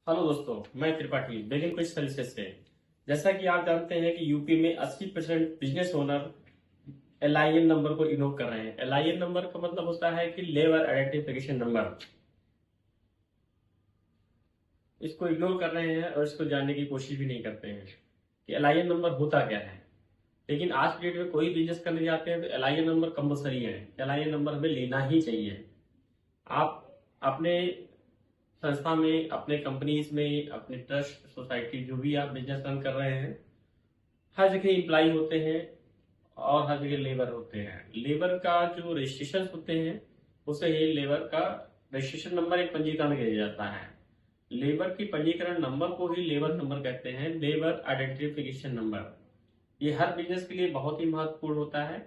Hello दोस्तों, मैं Tripathi begin quiz services से। जैसा कि आप जानते हैं कि यूपी में 80% बिजनेस ओनर एलआईएन नंबर को इग्नोर कर रहे हैं। एलआईएन नंबर का मतलब होता है कि लेबर आइडेंटिफिकेशन नंबर। इसको इग्नोर कर रहे हैं और इसको जानने की कोशिश भी नहीं करते हैं कि एलआईएन नंबर होता क्या है। लेकिन आज के डेट में कोई बिजनेस करने जाते हैं तो एलआईएन नंबर कंपलसरी है। एलआईएन नंबर हमें लेना ही चाहिए। आप अपने संस्था में, अपने कंपनीज में, अपने ट्रस्ट सोसाइटी जो भी आप बिजनेस रन कर रहे हैं, हर जगह इम्प्लाई होते हैं और हर जगह लेबर होते हैं। लेबर का जो रजिस्ट्रेशन होते हैं उसे ही लेबर का रजिस्ट्रेशन नंबर एक पंजीकरण किया जाता है। लेबर की पंजीकरण नंबर को ही लेबर नंबर कहते हैं, लेबर आइडेंटिफिकेशन नंबर। ये हर बिजनेस के लिए बहुत ही महत्वपूर्ण होता है।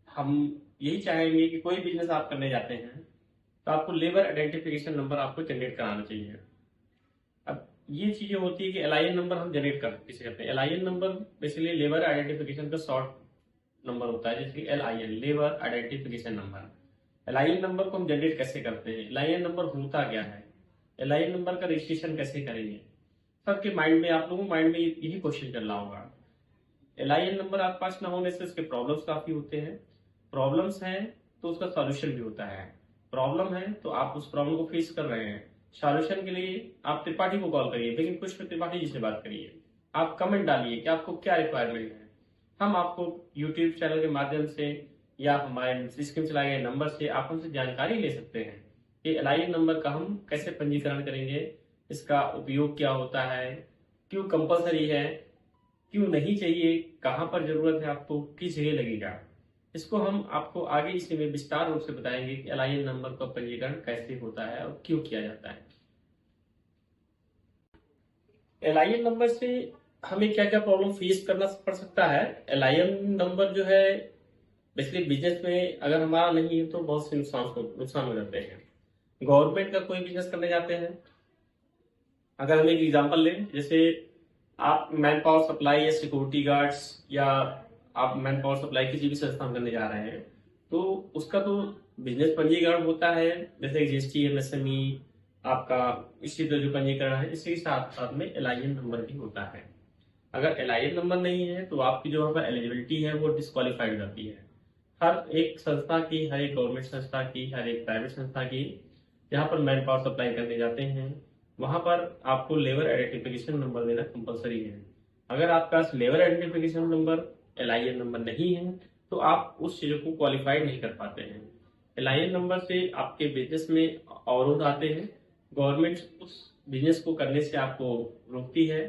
हम यही चाहेंगे कि कोई बिजनेस आप करने जाते हैं तो आपको लेबर आइडेंटिफिकेशन नंबर आपको जनरेट कराना चाहिए। अब ये चीजें होती है कि एलआईएन नंबर हम जनरेट किसे कहते हैं। एलआईएन नंबर बेसिकली लेबर आइडेंटिफिकेशन का शॉर्ट नंबर होता है, जैसे एलआईएन, लेबर आइडेंटिफिकेशन नंबर। एलआईएन नंबर को हम जनरेट कैसे करते हैं, एलआईएन नंबर होता क्या है, एलआईएन नंबर का रजिस्ट्रेशन कैसे करेंगे। सबके माइंड में, आप लोगों माइंड में यही क्वेश्चन चल रहा होगा। एलआईएन नंबर आपके पास ना होने से उसके प्रॉब्लम्स काफी होते हैं। प्रॉब्लम्स हैं तो उसका सॉल्यूशन भी होता है। प्रॉब्लम है तो आप उस प्रॉब्लम को फेस कर रहे हैं, सॉल्यूशन के लिए आप त्रिपाठी को कॉल करिए, लेकिन कुछ में त्रिपाठी जी से बात करिए। आप कमेंट डालिए कि आपको क्या रिक्वायरमेंट है। हम आपको यूट्यूब चैनल के माध्यम से या हमारे स्क्रीन चलाए गए नंबर से आप हमसे जानकारी ले सकते हैं कि एलआईएन नंबर का हम कैसे पंजीकरण करेंगे, इसका उपयोग क्या होता है, क्यों कंपलसरी है, क्यों नहीं चाहिए, कहाँ पर जरूरत है आपको, किस जगह लगेगा। इसको हम आपको आगे इसी में विस्तार रूप से बताएंगे कि एलआईएन नंबर का पंजीकरण कैसे होता है और क्यों किया जाता है। एलआईएन नंबर से हमें क्या क्या प्रॉब्लम फेस करना पड़ सकता है। एलआईएन नंबर जो है बेसिकली बिजनेस में अगर हमारा नहीं है तो बहुत से नुकसान हो जाते हैं। गवर्नमेंट का कोई बिजनेस करने जाते हैं, अगर हम एक एग्जांपल लें, जैसे आप मैन पावर सप्लाई या सिक्योरिटी गार्ड्स या आप मैन पावर सप्लाई किसी भी संस्थान करने जा रहे हैं तो उसका तो बिजनेस पंजीकरण होता है, जैसे जीएसटी, एमएसएमई, आपका इसी तरह जो पंजीकरण है, इसी के साथ साथ में एलआईएन नंबर भी होता है। अगर एलआईएन नंबर नहीं है तो आपकी जो एलिजिबिलिटी है वो डिस्क्वालीफाइड हो जाती है। हर एक संस्था की, हर एक गवर्नमेंट संस्था की, हर एक प्राइवेट संस्था की, जहाँ पर मैन पावर सप्लाई करने जाते हैं वहां पर आपको लेबर आइडेंटिफिकेशन नंबर देना कंपलसरी है। अगर आपके पास लेबर आइडेंटिफिकेशन नंबर, एलआईएन नंबर नहीं है तो आप उस चीजों को क्वालिफाइड नहीं कर पाते हैं। एलआईएन नंबर से आपके बिजनेस में अवरोध आते हैं। गवर्नमेंट उस बिजनेस को करने से आपको रोकती है।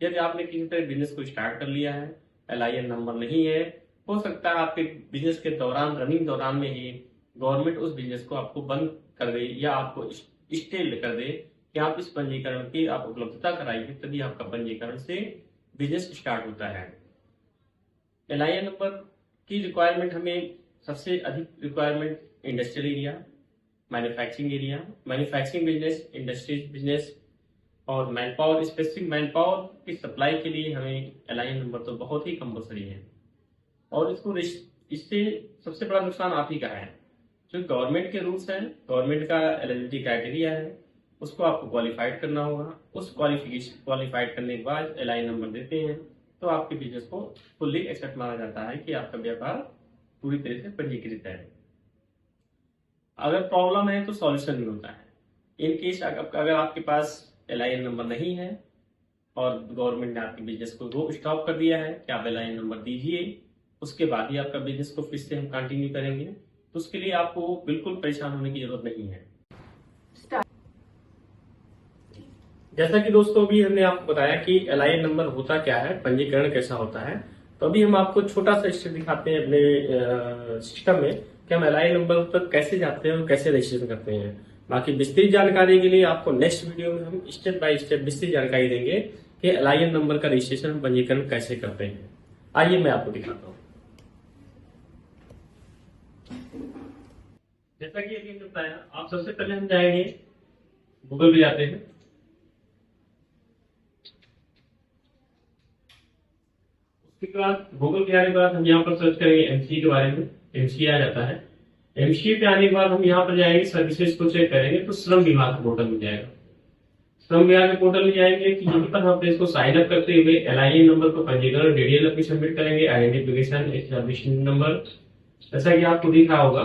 यदि आपने किसी तरह बिजनेस को स्टार्ट कर लिया है, एलआईएन नंबर नहीं है, हो सकता है आपके बिजनेस के दौरान, रनिंग दौरान में ही गवर्नमेंट उस बिजनेस को आपको बंद कर दे या आपको स्टे कर दे कि आप इस पंजीकरण की आप उपलब्धता कराइए, तभी आपका पंजीकरण से बिजनेस स्टार्ट होता है। एलआईएन नंबर की रिक्वायरमेंट हमें सबसे अधिक requirement industrial area, manufacturing area, manufacturing business, industries business और man power, specific man power की सप्लाई के लिए हमें एलआईएन नंबर तो बहुत ही कंपलसरी है। और इससे सबसे बड़ा नुकसान आप ही का है। जो गवर्नमेंट के रूल्स हैं, गवर्नमेंट का एलिजिबिलिटी क्राइटेरिया है, उसको आपको क्वालिफाइड करना होगा। उस क्वालिफाइड करने के बाद एलआईएन नंबर देते हैं तो आपके बिजनेस को फुल्ली एक्सेप्ट माना जाता है कि आपका व्यापार पूरी तरह से पंजीकृत है। अगर प्रॉब्लम है तो सॉल्यूशन भी होता है। इन केस अगर आपके पास एलआईएन नंबर नहीं है और गवर्नमेंट ने आपके बिजनेस को वो स्टॉप कर दिया है कि आप एलआईएन नंबर दीजिए, उसके बाद ही आपका बिजनेस को फिर से हम कंटिन्यू करेंगे, तो उसके लिए आपको बिल्कुल परेशान होने की जरूरत नहीं है। जैसा कि दोस्तों अभी हमने आपको बताया कि एलआईएन नंबर होता क्या है, पंजीकरण कैसा होता है, तो अभी हम आपको छोटा सा स्टेप दिखाते हैं अपने सिस्टम में कि हम एलआईएन नंबर तक कैसे जाते हैं और कैसे रजिस्ट्रेशन करते हैं। बाकी विस्तृत जानकारी के लिए आपको नेक्स्ट वीडियो में हम स्टेप बाय स्टेप विस्तृत जानकारी देंगे कि एलआईएन नंबर का रजिस्ट्रेशन, पंजीकरण कैसे करते हैं। आइए मैं आपको दिखाता हूँ। जैसा कि अभी हमने बताया, आप सबसे पहले हम जाएंगे गूगल पे, जाते हैं। उसके बाद गूगल पे आने के बाद हम यहाँ पर सर्च करेंगे एमसीए के बारे में, एमसीए आ जाता है। एमसीए पे आने के बाद हम यहाँ पर जाएंगे, सर्विसेज को चेक करेंगे तो श्रम विभाग का पोर्टल मिल जाएगा। श्रम विभाग के पोर्टल में जाएंगे कि यहीं पर हम अपने इसको साइन अप करते हुए LIN नंबर को पंजीकरण DDL अपनी सबमिट करेंगे, आइडेंटिफिकेशन एस्टैब्लिशमेंट नंबर, जैसा कि आपको दिख रहा होगा।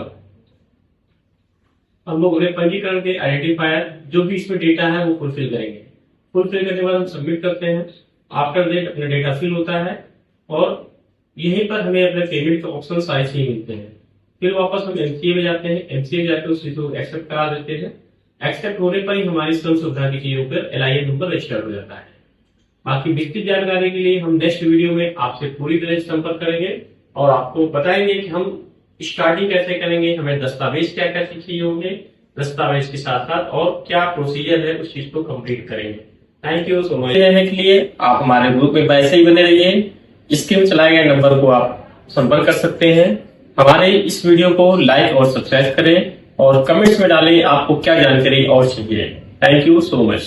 हम लोग उन्हें पंजीकरण के आइडेंटिफायर जो भी इसमें डेटा है वो फुलफिल करेंगे। फुलफिल करने के बाद हम सबमिट करते हैं। आफ्टर दैट अपना डेटा फिल होता है और यहीं पर हमें अपने पेमेंट के ऑप्शन सारे ही मिलते हैं। फिर वापस हम MCA में जाते हैं, MCA में जाकर उस चीज को एक्सेप्ट करा देते हैं। एक्सेप्ट होने पर ही हमारी श्रम सुविधा की चीजों पर LIN नंबर रजिस्टर्ड हो जाता है। बाकी विस्तृत जानकारी के लिए हम नेक्स्ट वीडियो में आपसे पूरी तरह से संपर्क करेंगे और आपको बताएंगे कि हम स्टार्टिंग कैसे करेंगे, हमें दस्तावेज क्या क्या चाहिए होंगे, दस्तावेज के साथ साथ और क्या प्रोसीजर है उस चीज को कंप्लीट करेंगे। Thank you so much. रहने के लिए आप हमारे ग्रुप में वैसे ही बने रहिए। स्क्रीन में चलाए गए नंबर को आप संपर्क कर सकते हैं। हमारे इस वीडियो को लाइक और सब्सक्राइब करें और कमेंट्स में डालें आपको क्या जानकारी और चाहिए। Thank you so much.